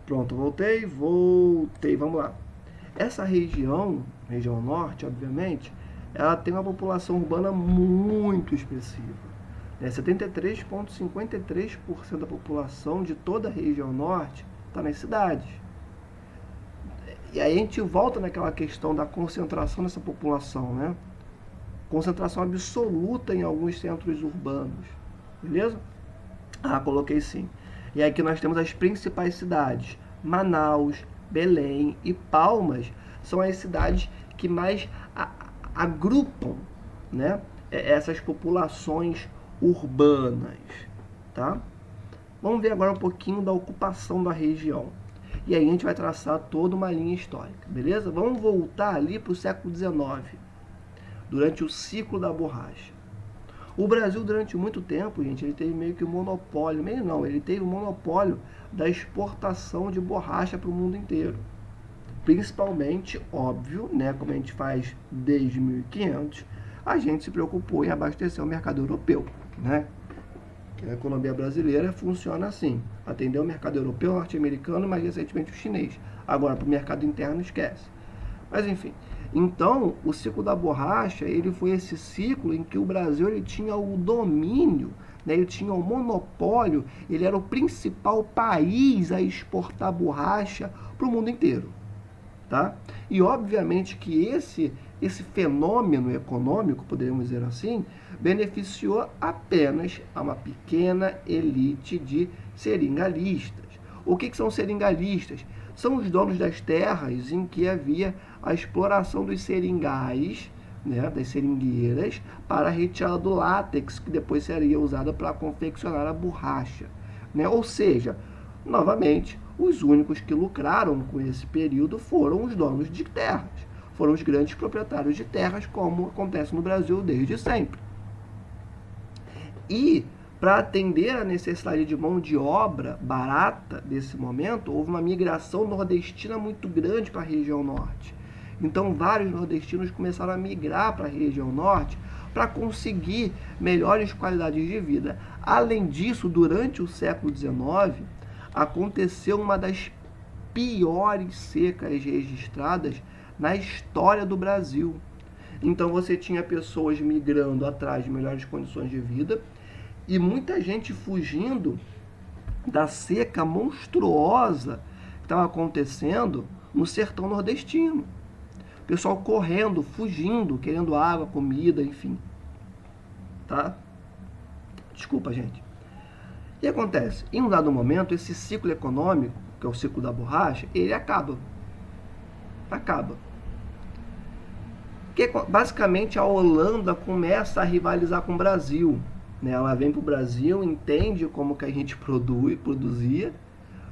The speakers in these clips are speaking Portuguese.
Pronto, voltei, vamos lá. Essa região norte, obviamente, ela tem uma população urbana muito expressiva. 73,53% da população de toda a região norte está nas cidades. E aí a gente volta naquela questão da concentração dessa população, né? Concentração absoluta em alguns centros urbanos. Beleza? Ah, coloquei sim. E aqui nós temos as principais cidades. Manaus, Belém e Palmas são as cidades que mais agrupam, né, essas populações urbanas. Tá? Vamos ver agora um pouquinho da ocupação da região. E aí a gente vai traçar toda uma linha histórica, beleza? Vamos voltar ali para o século XIX, durante o ciclo da borracha. O Brasil, durante muito tempo, gente, ele teve meio que um monopólio, meio não, ele teve um monopólio da exportação de borracha para o mundo inteiro. Principalmente, óbvio, né, como a gente faz desde 1500, a gente se preocupou em abastecer o mercado europeu, né? A economia brasileira funciona assim: atender o mercado europeu, norte-americano e mais recentemente o chinês. Agora, para o mercado interno, esquece. Mas enfim, então o ciclo da borracha, ele foi esse ciclo em que o Brasil ele tinha o domínio, né, ele tinha o monopólio, ele era o principal país a exportar borracha para o mundo inteiro. Tá? E obviamente que esse fenômeno econômico, poderíamos dizer assim, beneficiou apenas a uma pequena elite de seringalistas. O que são seringalistas? São os donos das terras em que havia a exploração dos seringais, né, das seringueiras, para a retirada do látex, que depois seria usada para confeccionar a borracha. Né? Ou seja, novamente, os únicos que lucraram com esse período foram os donos de terras, foram os grandes proprietários de terras, como acontece no Brasil desde sempre. E, para atender a necessidade de mão de obra barata desse momento, houve uma migração nordestina muito grande para a região norte. Então, vários nordestinos começaram a migrar para a região norte para conseguir melhores qualidades de vida. Além disso, durante o século XIX, aconteceu uma das piores secas registradas na história do Brasil. Então você tinha pessoas migrando atrás de melhores condições de vida e muita gente fugindo da seca monstruosa que estava acontecendo no sertão nordestino. O pessoal correndo, fugindo, querendo água, comida, enfim. Tá? Desculpa, gente. O que acontece? Em um dado momento, esse ciclo econômico, que é o ciclo da borracha, ele acaba. Acaba. Porque, basicamente, a Holanda começa a rivalizar com o Brasil. Né? Ela vem para o Brasil, entende como que a gente produzia,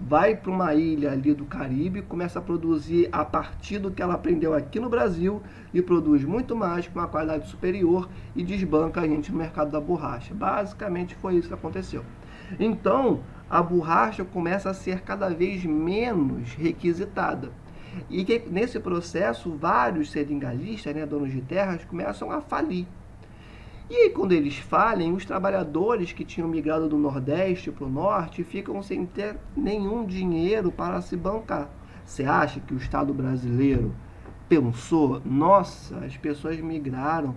vai para uma ilha ali do Caribe, começa a produzir a partir do que ela aprendeu aqui no Brasil e produz muito mais, com uma qualidade superior e desbanca a gente no mercado da borracha. Basicamente foi isso que aconteceu. Então, a borracha começa a ser cada vez menos requisitada. E que, nesse processo, vários seringalistas, né, donos de terras, começam a falir. E aí, quando eles falem, os trabalhadores que tinham migrado do Nordeste para o Norte ficam sem ter nenhum dinheiro para se bancar. Você acha que o Estado brasileiro pensou, nossa, as pessoas migraram,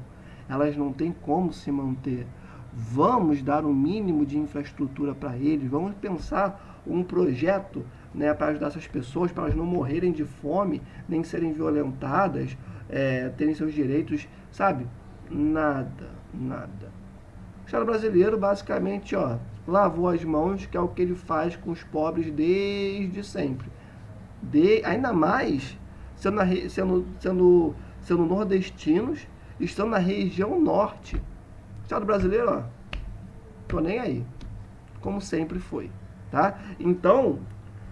elas não têm como se manter, vamos dar um mínimo de infraestrutura para eles, vamos pensar um projeto, né, para ajudar essas pessoas, para elas não morrerem de fome, nem serem violentadas, terem seus direitos, sabe? Nada. O Estado brasileiro basicamente, lavou as mãos, que é o que ele faz com os pobres desde sempre. Ainda mais sendo nordestinos, estão na região norte. O Estado brasileiro, tô nem aí. Como sempre foi. Tá? Então, o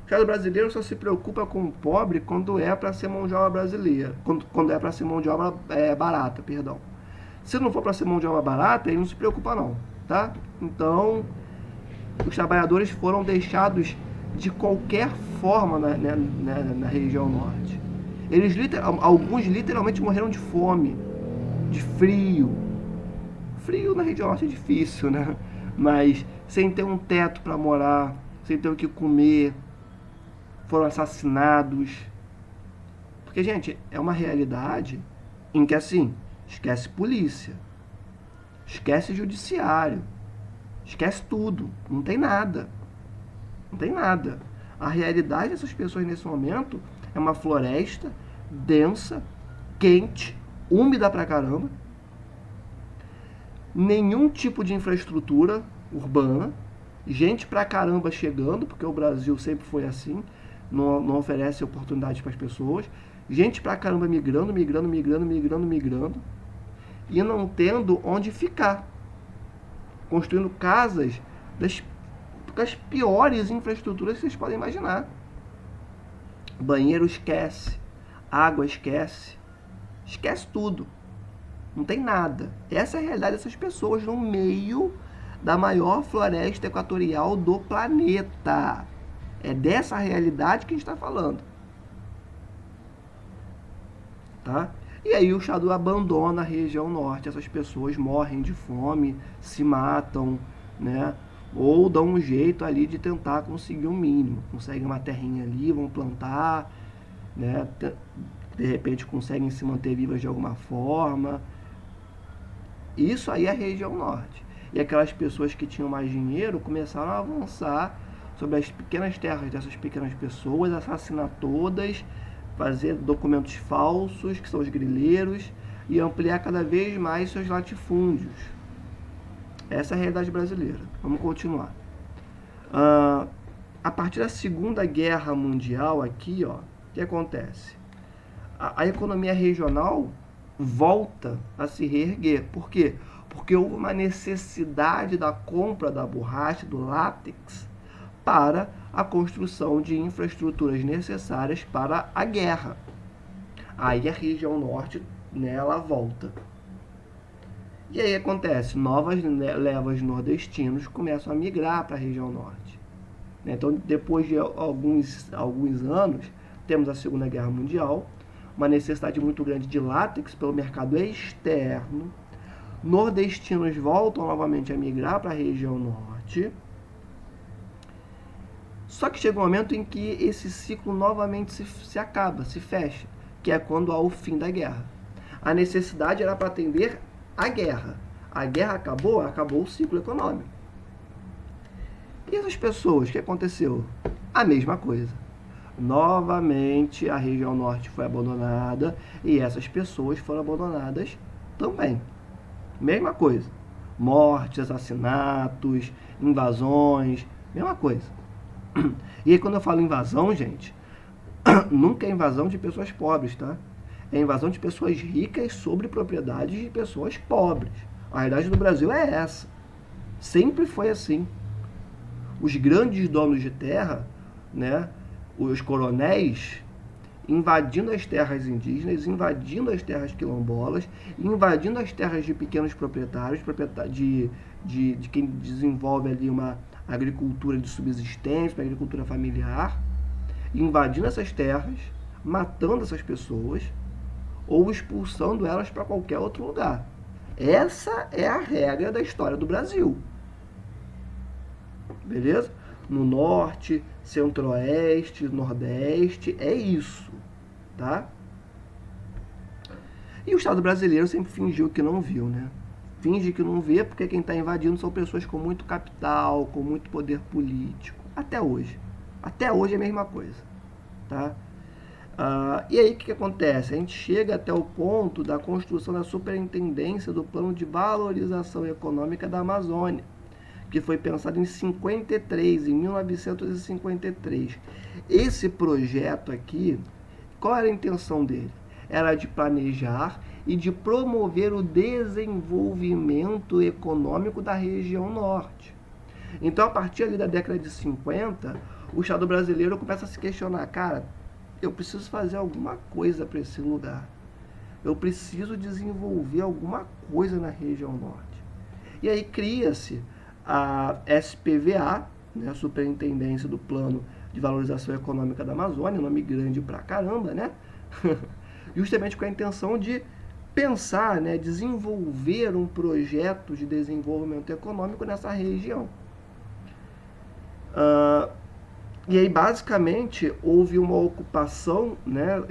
Estado brasileiro só se preocupa com o pobre quando é para ser mão de obra brasileira. Quando é para ser mão de obra barata, perdão. Se não for para ser mão de obra barata, ele não se preocupa não, tá? Então, os trabalhadores foram deixados de qualquer forma na região norte. Alguns literalmente morreram de fome, de frio. Frio na região norte é difícil, né? Mas sem ter um teto para morar, sem ter o que comer. foram assassinados. Porque, gente, é uma realidade em que, assim, esquece polícia, esquece judiciário, esquece tudo, não tem nada. Não tem nada. A realidade dessas pessoas nesse momento é uma floresta densa, quente, úmida pra caramba, nenhum tipo de infraestrutura urbana, gente pra caramba chegando, porque o Brasil sempre foi assim, não oferece oportunidades para as pessoas, gente pra caramba migrando, e não tendo onde ficar, construindo casas das piores infraestruturas que vocês podem imaginar. Banheiro esquece, água esquece, esquece tudo. Não tem nada. Essa é a realidade dessas pessoas no meio da maior floresta equatorial do planeta. É dessa realidade que a gente está falando. Tá? E aí o Estado abandona a região norte. Essas pessoas morrem de fome, se matam, né? Ou dão um jeito ali de tentar conseguir um mínimo. Conseguem uma terrinha ali, vão plantar, né? De repente conseguem se manter vivas de alguma forma. Isso aí é a região norte. E aquelas pessoas que tinham mais dinheiro começaram a avançar sobre as pequenas terras dessas pequenas pessoas, assassinar todas, fazer documentos falsos, que são os grileiros, e ampliar cada vez mais seus latifúndios. Essa é a realidade brasileira. Vamos continuar. A partir da Segunda Guerra Mundial aqui, ó, o que acontece? A economia regional volta a se reerguer. Por quê? Porque houve uma necessidade da compra da borracha, do látex, para a construção de infraestruturas necessárias para a guerra. Aí a região norte, né, ela volta. E aí acontece, novas levas nordestinos começam a migrar para a região norte. Então, depois de alguns anos, temos a Segunda Guerra Mundial, uma necessidade muito grande de látex pelo mercado externo. Nordestinos voltam novamente a migrar para a região norte. Só que chega um momento em que esse ciclo novamente se acaba, se fecha, que é quando há o fim da guerra. A necessidade era para atender a guerra. A guerra acabou, acabou o ciclo econômico. E essas pessoas, o que aconteceu? A mesma coisa. Novamente a região norte foi abandonada e essas pessoas foram abandonadas também. Mesma coisa. Mortes, assassinatos, invasões, mesma coisa. E aí quando eu falo invasão, gente, nunca é invasão de pessoas pobres, tá? É invasão de pessoas ricas sobre propriedades de pessoas pobres. A realidade do Brasil é essa. Sempre foi assim. Os grandes donos de terra, né, os coronéis, invadindo as terras indígenas, invadindo as terras quilombolas, invadindo as terras de pequenos proprietários, de quem desenvolve ali uma agricultura de subsistência, uma agricultura familiar, invadindo essas terras, matando essas pessoas ou expulsando elas para qualquer outro lugar. Essa é a regra da história do Brasil. Beleza? No norte, centro-oeste, nordeste, é isso, tá? E o Estado brasileiro sempre fingiu que não viu, né? Finge que não vê porque quem está invadindo são pessoas com muito capital, com muito poder político. Até hoje. Até hoje é a mesma coisa, tá? E aí o que acontece? A gente chega até o ponto da construção da superintendência do Plano de Valorização Econômica da Amazônia, que foi pensado em 1953. Esse projeto aqui, qual era a intenção dele? Era de planejar e de promover o desenvolvimento econômico da região norte. Então, a partir ali da década de 50, o Estado brasileiro começa a se questionar, cara, eu preciso fazer alguma coisa para esse lugar. Eu preciso desenvolver alguma coisa na região norte. E aí cria-se a SPVA, né, a Superintendência do Plano de Valorização Econômica da Amazônia, nome grande pra caramba, né? Justamente com a intenção de pensar, né, desenvolver um projeto de desenvolvimento econômico nessa região. E aí, basicamente, houve uma ocupação, né?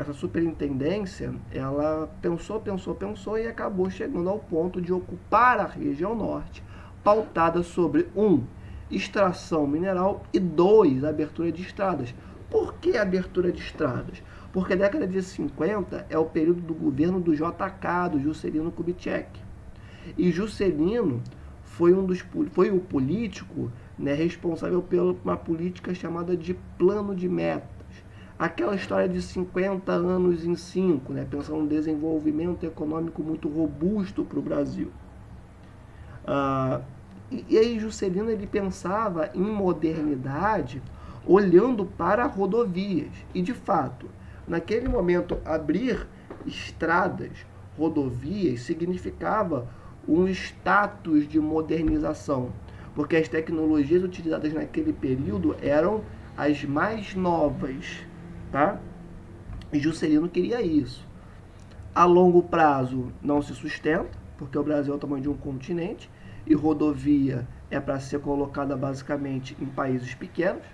Essa superintendência, ela pensou e acabou chegando ao ponto de ocupar a região norte, pautada sobre, extração mineral e abertura de estradas. Por que abertura de estradas? Porque a década de 50 é o período do governo do JK, do Juscelino Kubitschek. E Juscelino foi o político, né, responsável por uma política chamada de plano de metas. Aquela história de 50 anos em 5, né, pensando um desenvolvimento econômico muito robusto para o Brasil. E aí Juscelino ele pensava em modernidade olhando para rodovias. E de fato, naquele momento, abrir estradas, rodovias, significava um status de modernização, porque as tecnologias utilizadas naquele período eram as mais novas, tá? E Juscelino queria isso. A longo prazo não se sustenta, porque o Brasil é o tamanho de um continente e rodovia é para ser colocada basicamente em países pequenos.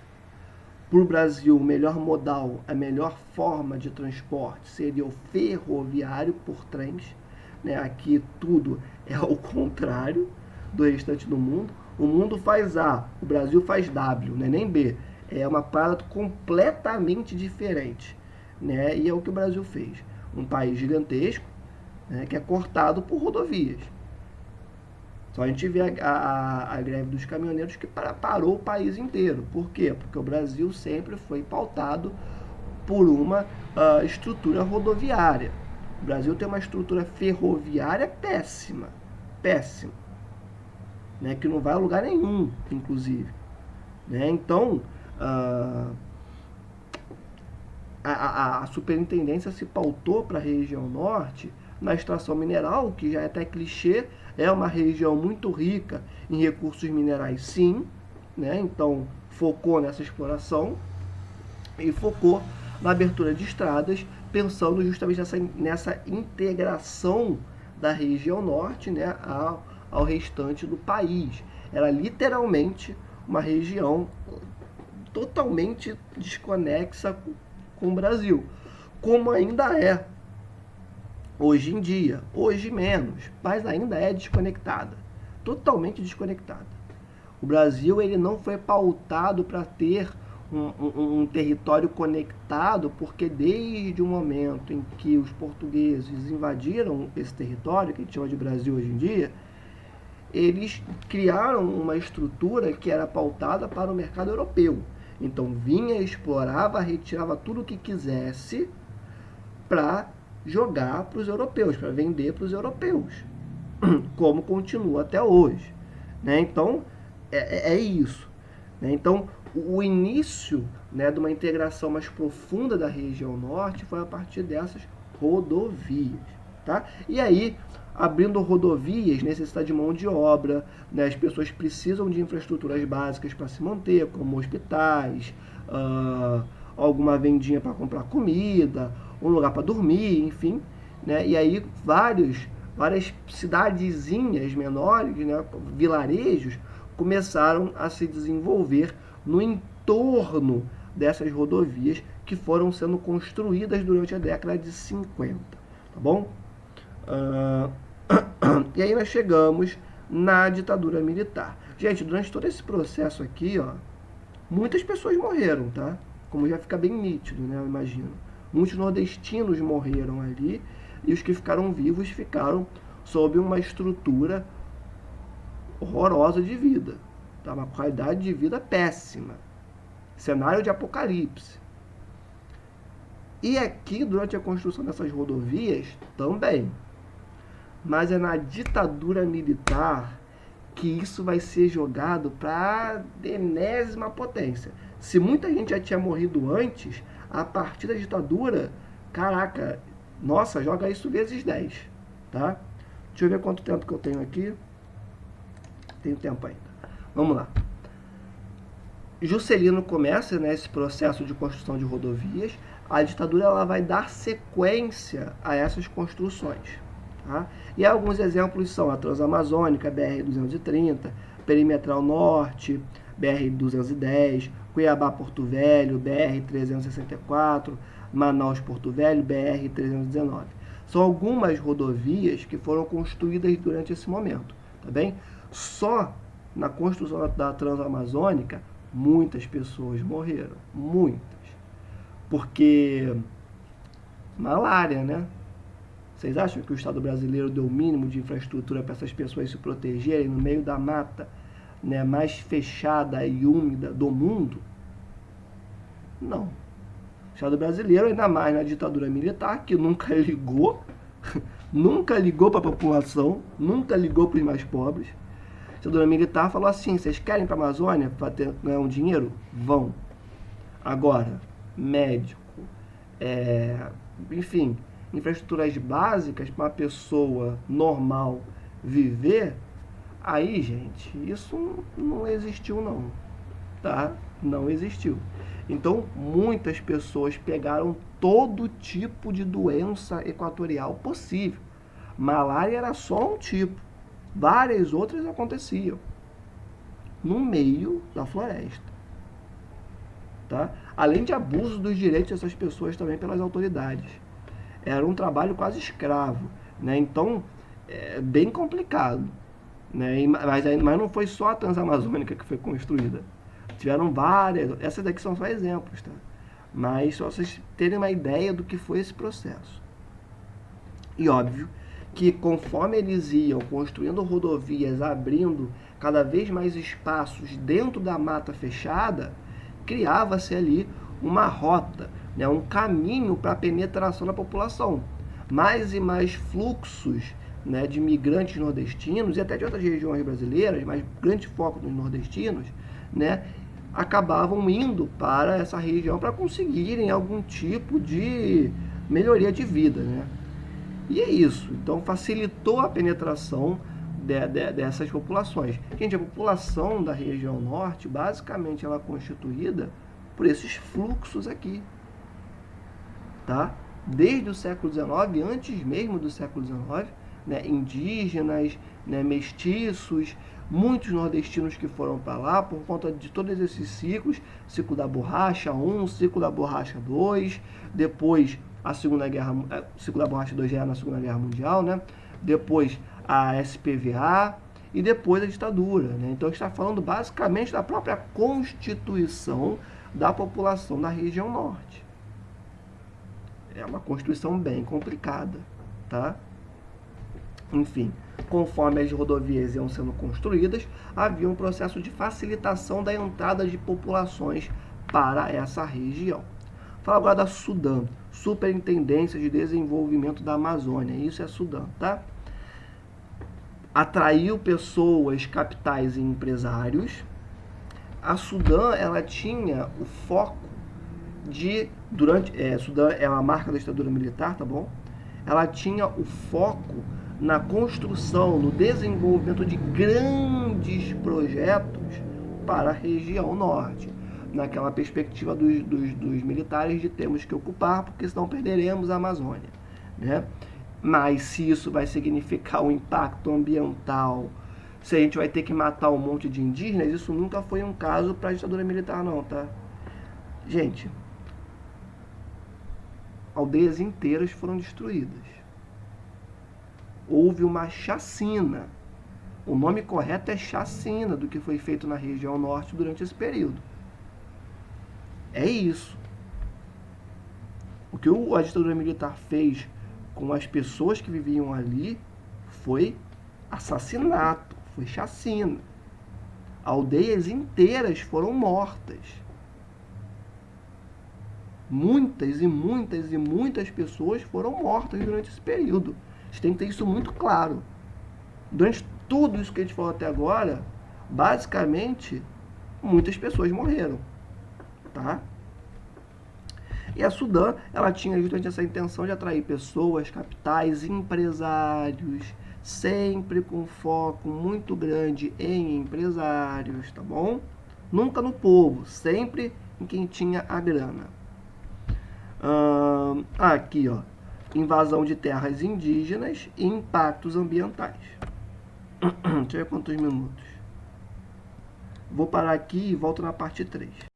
Para o Brasil, o melhor modal, a melhor forma de transporte seria o ferroviário por trens. Né? Aqui tudo é o contrário do restante do mundo. O mundo faz A, o Brasil faz W, não é nem B. É uma parada completamente diferente. Né? E é o que o Brasil fez. Um país gigantesco, né, que é cortado por rodovias. Só a gente vê a greve dos caminhoneiros que parou o país inteiro. Por quê? Porque o Brasil sempre foi pautado por uma estrutura rodoviária. O Brasil tem uma estrutura ferroviária péssima. Péssima. Né? Que não vai a lugar nenhum, inclusive. Né? Então, a superintendência se pautou para a região norte na extração mineral, que já é até clichê, é uma região muito rica em recursos minerais, sim, né? Então focou nessa exploração e focou na abertura de estradas, pensando justamente nessa integração da região norte, né, ao restante do país. Era literalmente uma região totalmente desconexa com o Brasil, como ainda é hoje em dia, hoje menos, mas ainda é desconectada, totalmente desconectada. O Brasil ele não foi pautado para ter um território conectado, porque desde o momento em que os portugueses invadiram esse território, que a gente chama de Brasil hoje em dia, eles criaram uma estrutura que era pautada para o mercado europeu. Então vinha, explorava, retirava tudo o que quisesse para jogar para os europeus, para vender para os europeus, como continua até hoje. Né? Então, é isso. Né? Então, o início, né, de uma integração mais profunda da região norte foi a partir dessas rodovias. Tá? E aí, abrindo rodovias, necessita de mão de obra, né? As pessoas precisam de infraestruturas básicas para se manter, como hospitais, alguma vendinha para comprar comida, um lugar para dormir, enfim. Né? E aí várias cidadezinhas menores, né, vilarejos, começaram a se desenvolver no entorno dessas rodovias que foram sendo construídas durante a década de 50. Tá bom? E aí nós chegamos na ditadura militar. Gente, durante todo esse processo aqui, ó, muitas pessoas morreram, tá? Como já fica bem nítido, né? Eu imagino. Muitos nordestinos morreram ali e os que ficaram vivos ficaram sob uma estrutura horrorosa de vida, tá? Uma qualidade de vida péssima. Cenário de apocalipse. E aqui, durante a construção dessas rodovias, também. Mas é na ditadura militar que isso vai ser jogado para a enésima potência. Se muita gente já tinha morrido antes, a partir da ditadura, caraca, nossa, joga isso vezes 10, tá? Deixa eu ver quanto tempo que eu tenho aqui. Tenho tempo ainda. Vamos lá. Juscelino começa, né, esse processo de construção de rodovias. A ditadura ela vai dar sequência a essas construções. Tá? E alguns exemplos são a Transamazônica, BR-230, Perimetral Norte, BR-210, Cuiabá-Porto Velho, BR-364, Manaus-Porto Velho, BR-319. São algumas rodovias que foram construídas durante esse momento, tá bem? Só na construção da Transamazônica, muitas pessoas morreram, muitas. Porque malária, né? Vocês acham que o Estado brasileiro deu o mínimo de infraestrutura para essas pessoas se protegerem no meio da mata, né, mais fechada e úmida do mundo? Não. O Estado brasileiro, ainda mais na ditadura militar, que nunca ligou, nunca ligou para a população, nunca ligou para os mais pobres. A ditadura militar falou assim: vocês querem para a Amazônia para ganhar um dinheiro? Vão. Agora, médico, enfim, infraestruturas básicas para uma pessoa normal viver, aí, gente, isso não existiu não, tá? Não existiu. Então, muitas pessoas pegaram todo tipo de doença equatorial possível. Malária era só um tipo, várias outras aconteciam no meio da floresta. Tá? Além de abuso dos direitos dessas pessoas também pelas autoridades. Era um trabalho quase escravo, né? Então, é bem complicado, né? Mas não foi só a Transamazônica que foi construída. Tiveram várias, essas daqui são só exemplos, tá? Mas só vocês terem uma ideia do que foi esse processo. E óbvio que conforme eles iam construindo rodovias, abrindo cada vez mais espaços dentro da mata fechada, criava-se ali uma rota, né, um caminho para a penetração da população. Mais e mais fluxos, né, de migrantes nordestinos e até de outras regiões brasileiras, mas grande foco nos nordestinos, né, acabavam indo para essa região para conseguirem algum tipo de melhoria de vida, né? E é isso. Então facilitou a penetração dessas populações. Gente, a população da região norte, basicamente, ela é constituída por esses fluxos aqui, tá? Desde o século XIX, antes mesmo do século XIX, né, indígenas, né, mestiços, muitos nordestinos que foram para lá por conta de todos esses ciclos, ciclo da borracha 1, ciclo da borracha 2, depois a Segunda Guerra, ciclo da borracha 2 já era na Segunda Guerra Mundial, né? Depois a SPVA e depois a ditadura, né? Então a gente está falando basicamente da própria constituição da população da região norte. É uma constituição bem complicada, tá? Enfim, conforme as rodovias iam sendo construídas, havia um processo de facilitação da entrada de populações para essa região. Fala agora da Sudam, Superintendência de Desenvolvimento da Amazônia. Isso é Sudam, tá? Atraiu pessoas, capitais e empresários. A Sudam, ela tinha o foco de Sudam é uma marca da ditadura militar, tá bom? Ela tinha o foco na construção, no desenvolvimento de grandes projetos para a região norte, naquela perspectiva dos militares de temos que ocupar, porque senão perderemos a Amazônia, né? Mas se isso vai significar um impacto ambiental, se a gente vai ter que matar um monte de indígenas, isso nunca foi um caso para a ditadura militar não, tá? Gente, aldeias inteiras foram destruídas. Houve uma chacina. O nome correto é chacina do que foi feito na região norte durante esse período. É isso. O que a ditadura militar fez com as pessoas que viviam ali foi assassinato, foi chacina. Aldeias inteiras foram mortas. Muitas e muitas e muitas pessoas foram mortas durante esse período. A gente tem que ter isso muito claro. Durante tudo isso que a gente falou até agora, basicamente, muitas pessoas morreram, tá? E a Sudam, ela tinha justamente essa intenção de atrair pessoas, capitais, empresários, sempre com foco muito grande em empresários, tá bom? Nunca no povo, sempre em quem tinha a grana. Aqui, ó, invasão de terras indígenas e impactos ambientais. Deixa eu ver quantos minutos. Vou parar aqui e volto na parte 3.